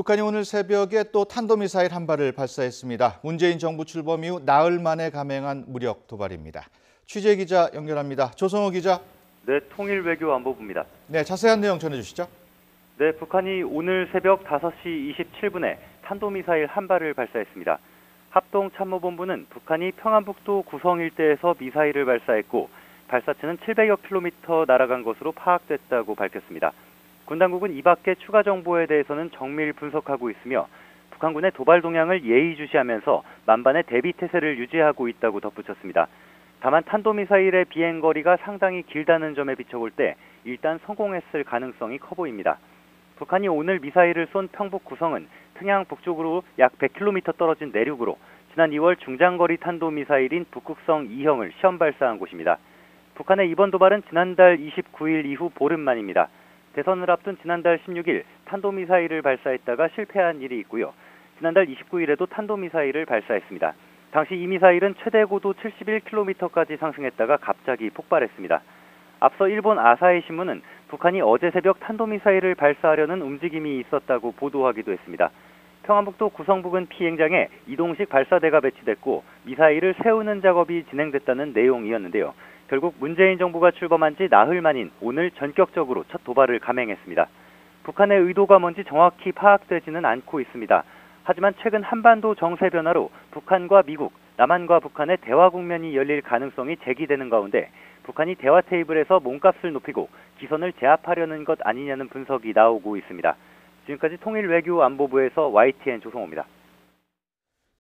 북한이 오늘 새벽에 또 탄도미사일 한 발을 발사했습니다. 문재인 정부 출범 이후 나흘 만에 감행한 무력 도발입니다. 취재 기자 연결합니다. 조성호 기자. 네, 통일외교안보부입니다. 네, 자세한 내용 전해주시죠. 네, 북한이 오늘 새벽 5시 27분에 탄도미사일 한 발을 발사했습니다. 합동참모본부는 북한이 평안북도 구성 일대에서 미사일을 발사했고 발사체는 700여 킬로미터 날아간 것으로 파악됐다고 밝혔습니다. 군 당국은 이 밖의 추가 정보에 대해서는 정밀 분석하고 있으며 북한군의 도발 동향을 예의주시하면서 만반의 대비 태세를 유지하고 있다고 덧붙였습니다. 다만 탄도미사일의 비행거리가 상당히 길다는 점에 비춰볼 때 일단 성공했을 가능성이 커 보입니다. 북한이 오늘 미사일을 쏜 평북 구성은 평양 북쪽으로 약 100km 떨어진 내륙으로 지난 2월 중장거리 탄도미사일인 북극성 2형을 시험 발사한 곳입니다. 북한의 이번 도발은 지난달 29일 이후 보름 만입니다. 대선을 앞둔 지난달 16일 탄도미사일을 발사했다가 실패한 일이 있고요. 지난달 29일에도 탄도미사일을 발사했습니다. 당시 이 미사일은 최대 고도 71km까지 상승했다가 갑자기 폭발했습니다. 앞서 일본 아사히 신문은 북한이 어제 새벽 탄도미사일을 발사하려는 움직임이 있었다고 보도하기도 했습니다. 평안북도 구성 부근 피행장에 이동식 발사대가 배치됐고 미사일을 세우는 작업이 진행됐다는 내용이었는데요. 결국 문재인 정부가 출범한 지 나흘 만인 오늘 전격적으로 첫 도발을 감행했습니다. 북한의 의도가 뭔지 정확히 파악되지는 않고 있습니다. 하지만 최근 한반도 정세 변화로 북한과 미국, 남한과 북한의 대화 국면이 열릴 가능성이 제기되는 가운데 북한이 대화 테이블에서 몸값을 높이고 기선을 제압하려는 것 아니냐는 분석이 나오고 있습니다. 지금까지 통일외교안보부에서 YTN 조성호입니다.